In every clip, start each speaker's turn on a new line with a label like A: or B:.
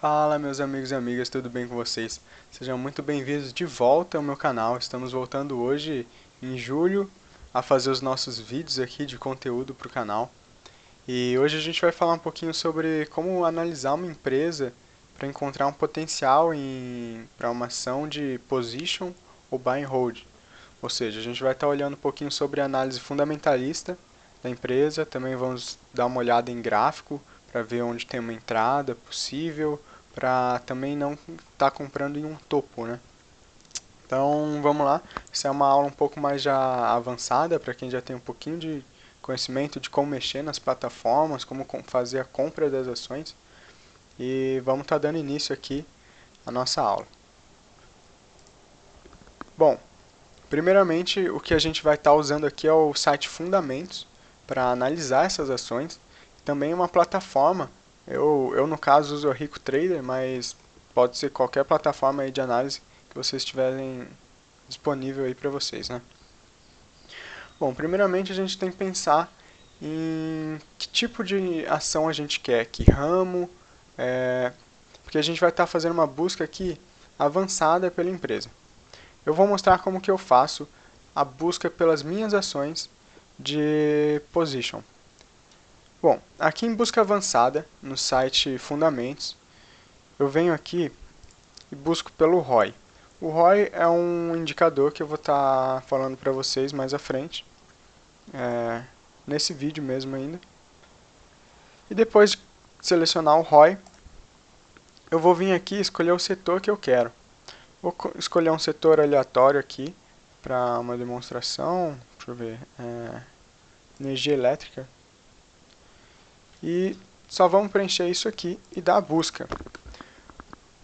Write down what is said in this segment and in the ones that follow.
A: Fala, meus amigos e amigas, tudo bem com vocês? Sejam muito bem-vindos de volta ao meu canal. Estamos voltando hoje, em julho, a fazer os nossos vídeos aqui de conteúdo para o canal. E hoje a gente vai falar um pouquinho sobre como analisar uma empresa para encontrar um potencial para uma ação de position ou buy and hold. Ou seja, a gente vai estar olhando um pouquinho sobre a análise fundamentalista da empresa, também vamos dar uma olhada em gráfico para ver onde tem uma entrada possível, para também não estar comprando em um topo, né? Então, vamos lá. Essa é uma aula um pouco mais já avançada para quem já tem um pouquinho de conhecimento de como mexer nas plataformas, como fazer a compra das ações. E vamos estar dando início aqui à nossa aula. Bom, primeiramente, o que a gente vai estar usando aqui é o site Fundamentos para analisar essas ações. Também uma plataforma. Eu no caso uso o Rico Trader, mas pode ser qualquer plataforma aí de análise que vocês tiverem disponível aí para vocês, né? Bom, primeiramente a gente tem que pensar em que tipo de ação a gente quer, que ramo, porque a gente vai estar fazendo uma busca aqui avançada pela empresa. Eu vou mostrar como que eu faço a busca pelas minhas ações de position. Bom, aqui em busca avançada, no site Fundamentos, eu venho aqui e busco pelo ROI. O ROI é um indicador que eu vou estar falando para vocês mais à frente, nesse vídeo mesmo ainda. E depois de selecionar o ROI, eu vou vir aqui e escolher o setor que eu quero. Vou escolher um setor aleatório aqui para uma demonstração. Deixa eu ver. Energia elétrica. E só vamos preencher isso aqui e dar a busca.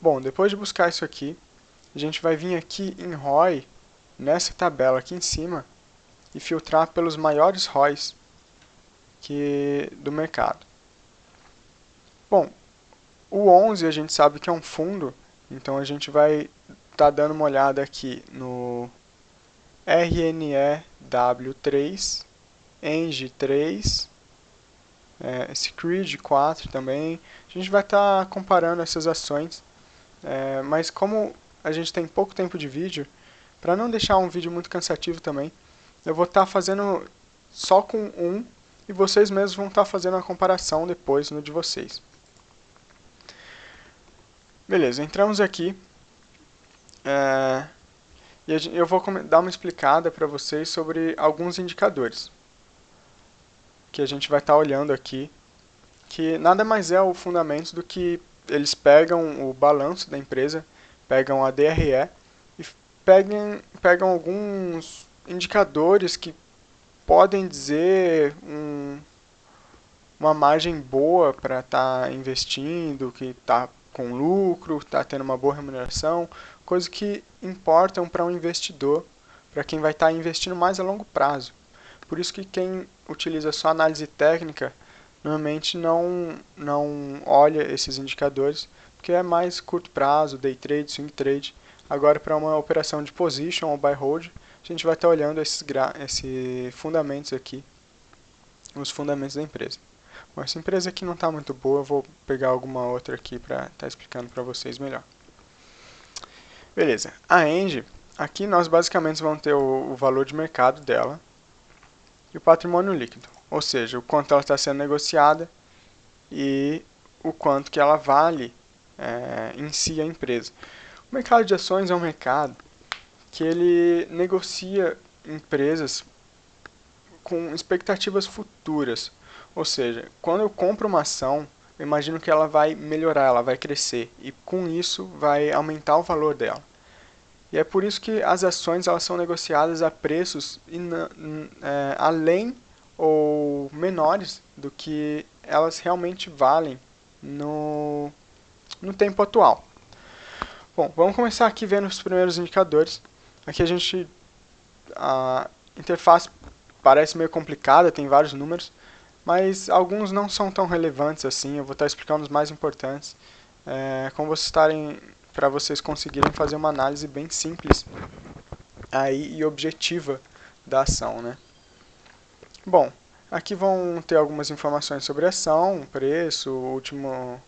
A: Bom, depois de buscar isso aqui, a gente vai vir aqui em ROI, nessa tabela aqui em cima, e filtrar pelos maiores ROIs do mercado. Bom, o 11 a gente sabe que é um fundo, então a gente vai estar dando uma olhada aqui no RNEW3, ENGIE 3, Screed 4 também. A gente vai estar comparando essas ações, mas como a gente tem pouco tempo de vídeo, para não deixar um vídeo muito cansativo também, eu vou estar fazendo só com um e vocês mesmos vão estar fazendo a comparação depois no de vocês. Beleza, entramos aqui e eu vou dar uma explicada para vocês sobre alguns indicadores que a gente vai estar olhando aqui, que nada mais é o fundamento do que eles pegam o balanço da empresa, pegam a DRE e pegam alguns indicadores que podem dizer uma margem boa para estar investindo, que está com lucro, está tendo uma boa remuneração, coisas que importam para um investidor, para quem vai estar investindo mais a longo prazo. Por isso que quem utiliza só análise técnica normalmente não olha esses indicadores, porque é mais curto prazo, day trade, swing trade. Agora, para uma operação de position ou buy hold, a gente vai estar olhando esses fundamentos aqui, os fundamentos da empresa. Bom, essa empresa aqui não está muito boa, eu vou pegar alguma outra aqui para estar explicando para vocês melhor. Beleza, a Engie, aqui nós basicamente vamos ter o valor de mercado dela e o patrimônio líquido, ou seja, o quanto ela está sendo negociada e o quanto que ela vale em si a empresa. O mercado de ações é um mercado que ele negocia empresas com expectativas futuras. Ou seja, quando eu compro uma ação, eu imagino que ela vai melhorar, ela vai crescer e com isso vai aumentar o valor dela. E é por isso que as ações elas são negociadas a preços além ou menores do que elas realmente valem no tempo atual. Bom, vamos começar aqui vendo os primeiros indicadores. Aqui a interface parece meio complicada, tem vários números, mas alguns não são tão relevantes assim. Eu vou estar explicando os mais importantes, para vocês conseguirem fazer uma análise bem simples aí e objetiva da ação, né? Bom, aqui vão ter algumas informações sobre a ação, preço, último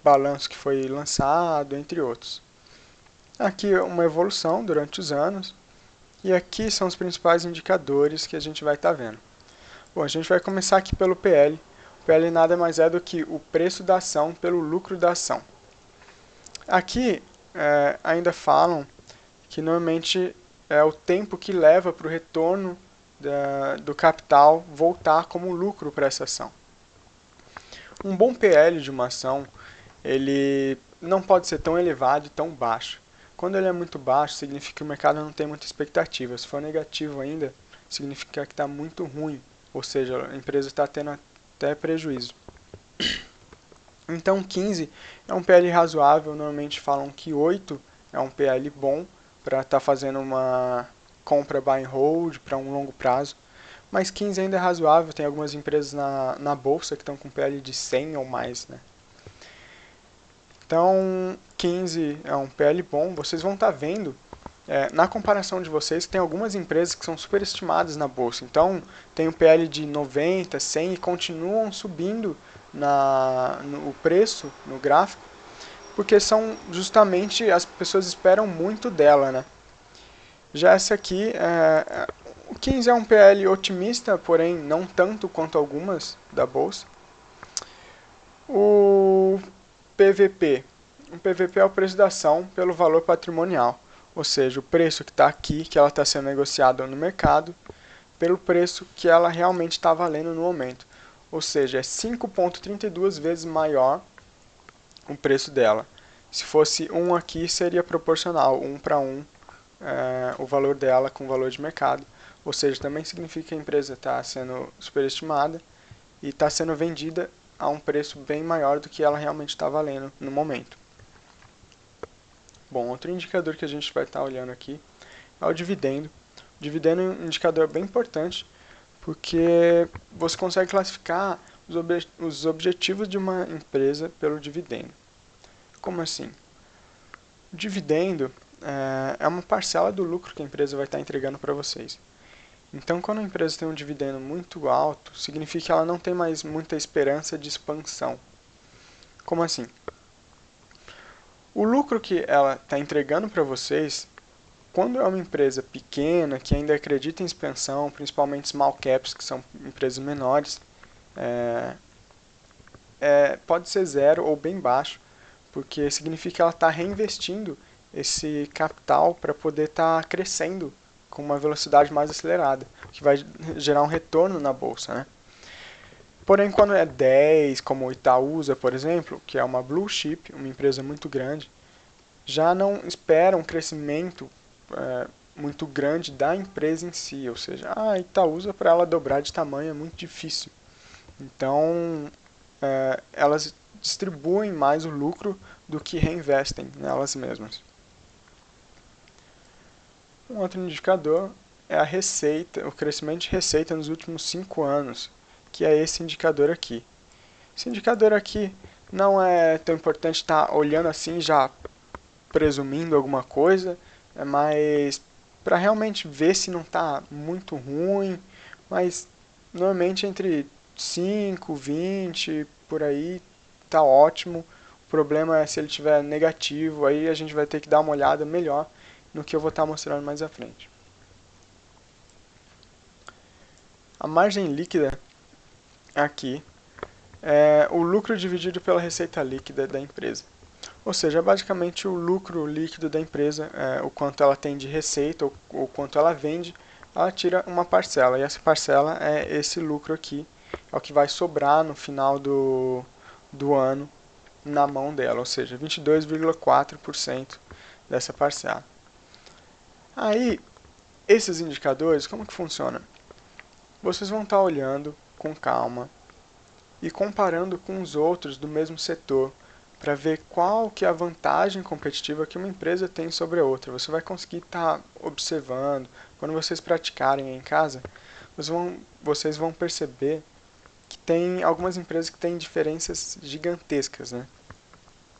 A: balanço que foi lançado, entre outros. Aqui uma evolução durante os anos, e aqui são os principais indicadores que a gente vai estar vendo. Bom, a gente vai começar aqui pelo PL. O PL nada mais é do que o preço da ação pelo lucro da ação. Aqui ainda falam que normalmente é o tempo que leva para o retorno do capital voltar como lucro para essa ação. Um bom PL de uma ação, ele não pode ser tão elevado e tão baixo. Quando ele é muito baixo, significa que o mercado não tem muita expectativa. Se for negativo ainda, significa que está muito ruim, ou seja, a empresa está tendo até prejuízo. Então 15 é um PL razoável, normalmente falam que 8 é um PL bom para estar fazendo uma compra buy and hold para um longo prazo. Mas 15 ainda é razoável, tem algumas empresas na bolsa que estão com PL de 100 ou mais, né? Então 15 é um PL bom, vocês vão estar vendo na comparação de vocês, tem algumas empresas que são superestimadas na bolsa. Então, tem um PL de 90, 100 e continuam subindo no preço, no gráfico, porque são justamente, as pessoas esperam muito dela, né? Já essa aqui, o 15 é um PL otimista, porém não tanto quanto algumas da bolsa. O PVP. O PVP é o preço da ação pelo valor patrimonial. Ou seja, o preço que está aqui, que ela está sendo negociada no mercado, pelo preço que ela realmente está valendo no momento. Ou seja, é 5,32 vezes maior o preço dela. Se fosse 1 aqui, seria proporcional, 1 para 1, o valor dela com o valor de mercado. Ou seja, também significa que a empresa está sendo superestimada e está sendo vendida a um preço bem maior do que ela realmente está valendo no momento. Bom, outro indicador que a gente vai estar olhando aqui é o dividendo. O dividendo é um indicador bem importante porque você consegue classificar os objetivos de uma empresa pelo dividendo. Como assim? O dividendo é uma parcela do lucro que a empresa vai estar entregando para vocês. Então, quando a empresa tem um dividendo muito alto, significa que ela não tem mais muita esperança de expansão. Como assim? O lucro que ela está entregando para vocês, quando é uma empresa pequena, que ainda acredita em expansão, principalmente small caps, que são empresas menores, pode ser zero ou bem baixo, porque significa que ela está reinvestindo esse capital para poder estar crescendo com uma velocidade mais acelerada, que vai gerar um retorno na bolsa, né? Porém, quando é 10, como o Itaúsa, por exemplo, que é uma blue chip, uma empresa muito grande, já não espera um crescimento muito grande da empresa em si, ou seja, a Itaúsa para ela dobrar de tamanho é muito difícil. Então, elas distribuem mais o lucro do que reinvestem nelas mesmas. Um outro indicador é a receita, o crescimento de receita nos últimos 5 anos, que é esse indicador aqui. Esse indicador aqui não é tão importante estar olhando assim já presumindo alguma coisa, mas para realmente ver se não está muito ruim, mas normalmente entre 5, 20, por aí, está ótimo. O problema é se ele estiver negativo, aí a gente vai ter que dar uma olhada melhor no que eu vou estar mostrando mais à frente. A margem líquida aqui é o lucro dividido pela receita líquida da empresa. Ou seja, é basicamente o lucro líquido da empresa, o quanto ela tem de receita ou o quanto ela vende, ela tira uma parcela. E essa parcela é esse lucro aqui, é o que vai sobrar no final do ano na mão dela, ou seja, 22,4% dessa parcela. Aí, esses indicadores, como que funciona? Vocês vão estar olhando com calma e comparando com os outros do mesmo setor, para ver qual que é a vantagem competitiva que uma empresa tem sobre a outra. Você vai conseguir estar observando, quando vocês praticarem em casa, vocês vão perceber que tem algumas empresas que têm diferenças gigantescas, né?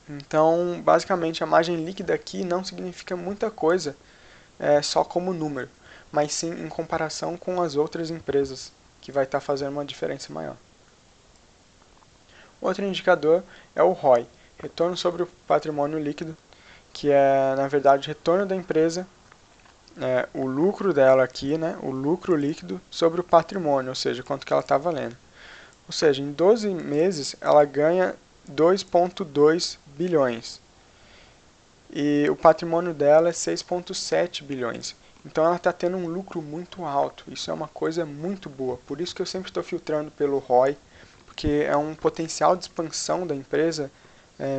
A: Então, basicamente, a margem líquida aqui não significa muita coisa só como número, mas sim em comparação com as outras empresas, que vai estar fazendo uma diferença maior. Outro indicador é o ROI, retorno sobre o patrimônio líquido, que é, na verdade, o retorno da empresa, o lucro dela aqui, né, o lucro líquido sobre o patrimônio, ou seja, quanto que ela está valendo. Ou seja, em 12 meses ela ganha 2,2 bilhões. E o patrimônio dela é 6,7 bilhões. Então ela está tendo um lucro muito alto. Isso é uma coisa muito boa. Por isso que eu sempre estou filtrando pelo ROI, porque é um potencial de expansão da empresa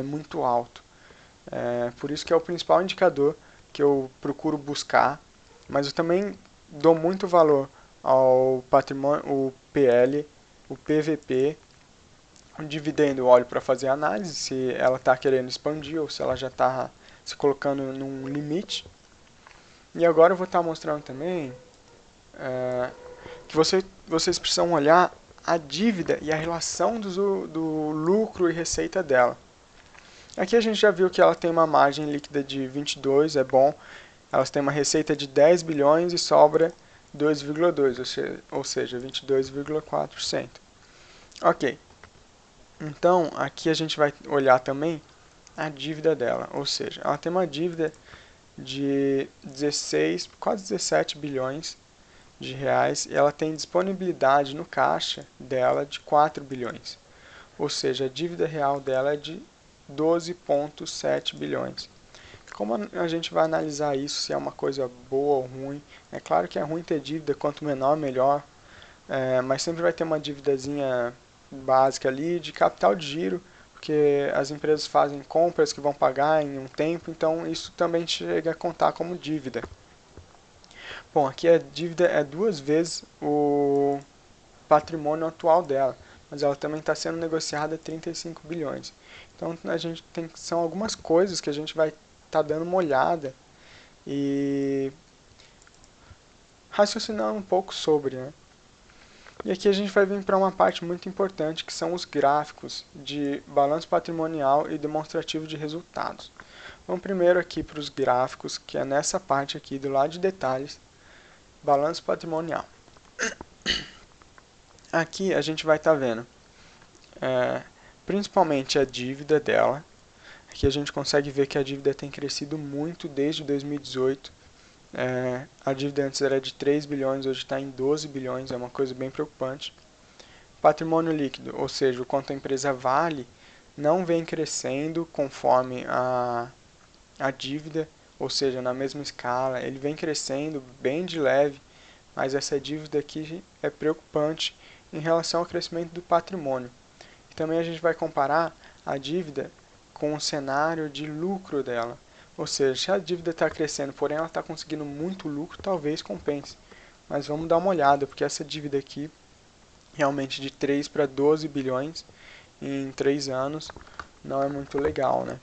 A: muito alto. Por isso que é o principal indicador que eu procuro buscar. Mas eu também dou muito valor ao patrimônio, o PL, o PVP, o dividendo eu olho para fazer análise, se ela está querendo expandir ou se ela já está se colocando num limite. E agora eu vou estar mostrando também que vocês precisam olhar a dívida e a relação do lucro e receita dela. Aqui a gente já viu que ela tem uma margem líquida de 22, é bom. Elas têm uma receita de 10 bilhões e sobra 2,2, ou seja, 22,4%. Ok, então aqui a gente vai olhar também a dívida dela, ou seja, ela tem uma dívida de 16, quase 17 bilhões de reais e ela tem disponibilidade no caixa dela de 4 bilhões. Ou seja, a dívida real dela é de 12,7 bilhões. Como a gente vai analisar isso, se é uma coisa boa ou ruim? É claro que é ruim ter dívida, quanto menor, melhor, mas sempre vai ter uma dívidazinha básica ali de capital de giro, porque as empresas fazem compras que vão pagar em um tempo, então isso também chega a contar como dívida. Bom, aqui a dívida é 2 vezes o patrimônio atual dela, mas ela também está sendo negociada a 35 bilhões. Então a gente tem são algumas coisas que a gente vai estar dando uma olhada e raciocinando um pouco sobre, né? E aqui a gente vai vir para uma parte muito importante, que são os gráficos de balanço patrimonial e demonstrativo de resultados. Vamos primeiro aqui para os gráficos, que é nessa parte aqui do lado de detalhes, balanço patrimonial. Aqui a gente vai estar vendo principalmente a dívida dela. Aqui a gente consegue ver que a dívida tem crescido muito desde 2018. A dívida antes era de 3 bilhões, hoje está em 12 bilhões, é uma coisa bem preocupante. Patrimônio líquido, ou seja, o quanto a empresa vale, não vem crescendo conforme a dívida, ou seja, na mesma escala, ele vem crescendo bem de leve, mas essa dívida aqui é preocupante em relação ao crescimento do patrimônio. E também a gente vai comparar a dívida com o cenário de lucro dela. Ou seja, se a dívida está crescendo, porém ela está conseguindo muito lucro, talvez compense. Mas vamos dar uma olhada, porque essa dívida aqui, realmente de 3 para 12 bilhões em 3 anos, não é muito legal, né?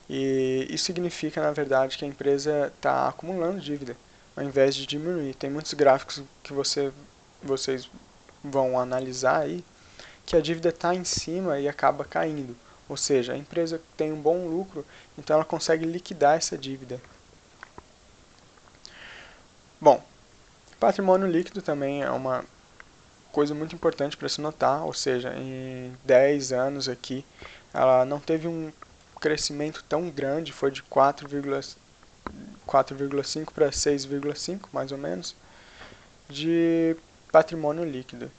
A: E isso significa, na verdade, que a empresa está acumulando dívida, ao invés de diminuir. Tem muitos gráficos que vocês vão analisar aí, que a dívida está em cima e acaba caindo. Ou seja, a empresa tem um bom lucro, então ela consegue liquidar essa dívida. Bom, patrimônio líquido também é uma coisa muito importante para se notar, ou seja, em 10 anos aqui, ela não teve um crescimento tão grande, foi de 4,5 para 6,5 mais ou menos, de patrimônio líquido.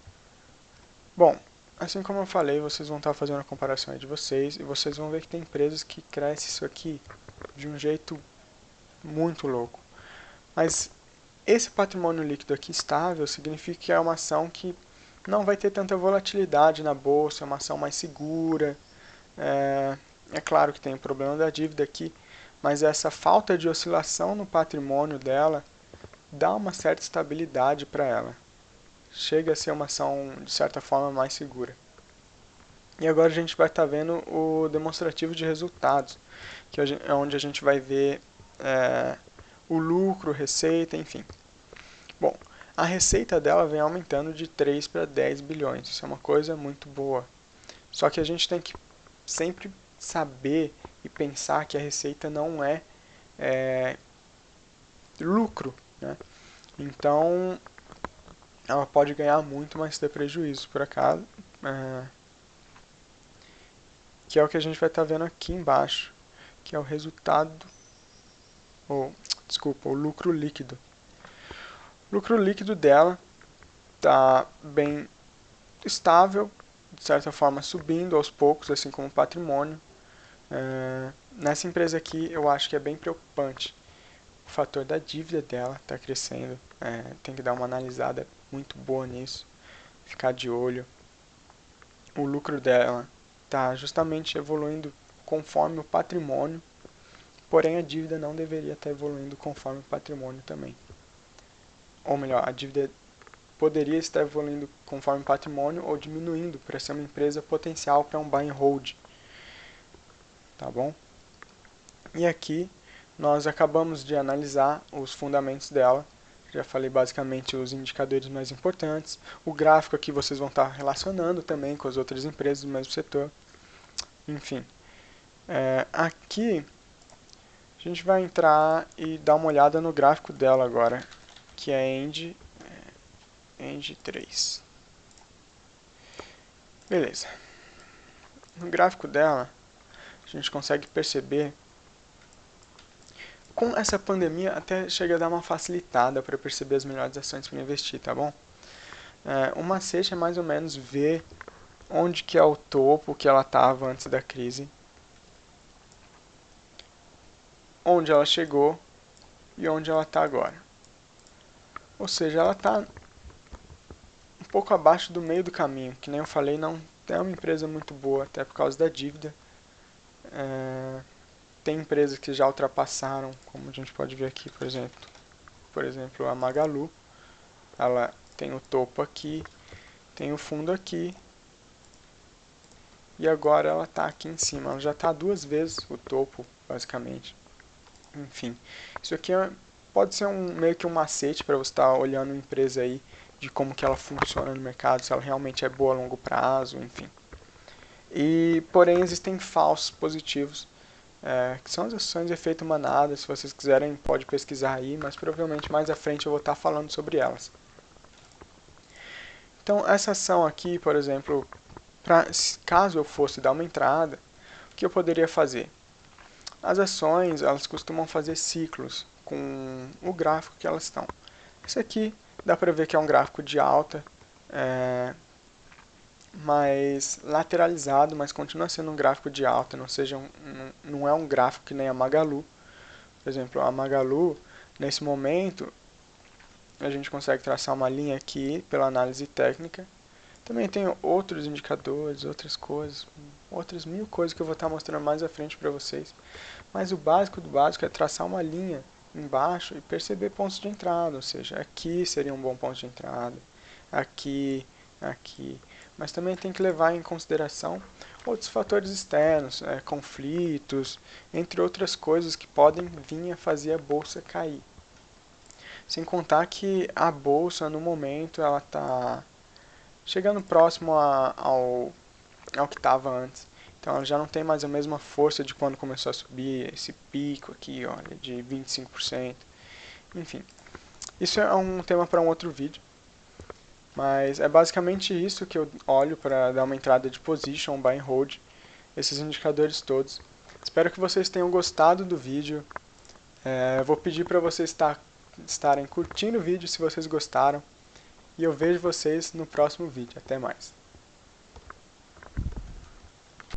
A: Bom, assim como eu falei, vocês vão estar fazendo a comparação aí de vocês e vocês vão ver que tem empresas que crescem isso aqui de um jeito muito louco. Mas esse patrimônio líquido aqui estável significa que é uma ação que não vai ter tanta volatilidade na bolsa, é uma ação mais segura. É claro que tem o problema da dívida aqui, mas essa falta de oscilação no patrimônio dela dá uma certa estabilidade para ela. Chega a ser uma ação, de certa forma, mais segura. E agora a gente vai estar vendo o demonstrativo de resultados, que é onde a gente vai ver o lucro, receita, enfim. Bom, a receita dela vem aumentando de 3 para 10 bilhões, isso é uma coisa muito boa. Só que a gente tem que sempre saber e pensar que a receita não é lucro, né? Então, ela pode ganhar muito, mas ter prejuízo, por acaso. que é o que a gente vai estar vendo aqui embaixo, que é o resultado, desculpa, o lucro líquido. O lucro líquido dela está bem estável, de certa forma subindo aos poucos, assim como o patrimônio. Nessa empresa aqui eu acho que é bem preocupante. O fator da dívida dela está crescendo, tem que dar uma analisada muito boa nisso, ficar de olho. O lucro dela está justamente evoluindo conforme o patrimônio, porém a dívida não deveria estar evoluindo conforme o patrimônio também. Ou melhor, a dívida poderia estar evoluindo conforme o patrimônio ou diminuindo para ser uma empresa potencial para um buy and hold. Tá bom? E aqui nós acabamos de analisar os fundamentos dela. Já falei basicamente os indicadores mais importantes. O gráfico aqui vocês vão estar relacionando também com as outras empresas do mesmo setor. Enfim, aqui a gente vai entrar e dar uma olhada no gráfico dela agora, que é End 3. Beleza. No gráfico dela, a gente consegue perceber, com essa pandemia até chega a dar uma facilitada para perceber as melhores ações para investir, tá bom? O macete é mais ou menos ver onde que é o topo que ela estava antes da crise, onde ela chegou e onde ela está agora. Ou seja, ela está um pouco abaixo do meio do caminho, que nem eu falei, não é uma empresa muito boa, até por causa da dívida. Tem empresas que já ultrapassaram, como a gente pode ver aqui, por exemplo a Magalu. Ela tem o topo aqui, tem o fundo aqui, e agora ela está aqui em cima. Ela já está 2 vezes o topo, basicamente. Enfim, isso aqui pode ser meio que um macete para você estar olhando uma empresa aí, de como que ela funciona no mercado, se ela realmente é boa a longo prazo, enfim. Porém, existem falsos positivos, que são as ações de efeito manada. Se vocês quiserem, pode pesquisar aí, mas provavelmente mais à frente eu vou estar falando sobre elas. Então, essa ação aqui, por exemplo, caso eu fosse dar uma entrada, o que eu poderia fazer? As ações, elas costumam fazer ciclos com o gráfico que elas estão. Esse aqui dá para ver que é um gráfico de alta, mais lateralizado, mas continua sendo um gráfico de alta, não é um gráfico que nem a Magalu. Por exemplo, a Magalu, nesse momento, a gente consegue traçar uma linha aqui pela análise técnica. Também tem outros indicadores, outras coisas, outras 1000 coisas que eu vou estar mostrando mais à frente para vocês. Mas o básico do básico é traçar uma linha embaixo e perceber pontos de entrada, ou seja, aqui seria um bom ponto de entrada, aqui, aqui. Mas também tem que levar em consideração outros fatores externos, conflitos, entre outras coisas que podem vir a fazer a bolsa cair. Sem contar que a bolsa, no momento, ela está chegando próximo ao que estava antes. Então ela já não tem mais a mesma força de quando começou a subir, esse pico aqui, olha, de 25%. Enfim, isso é um tema para um outro vídeo. Mas é basicamente isso que eu olho para dar uma entrada de position, buy and hold, esses indicadores todos. Espero que vocês tenham gostado do vídeo. Vou pedir para vocês estarem curtindo o vídeo se vocês gostaram. E eu vejo vocês no próximo vídeo. Até mais.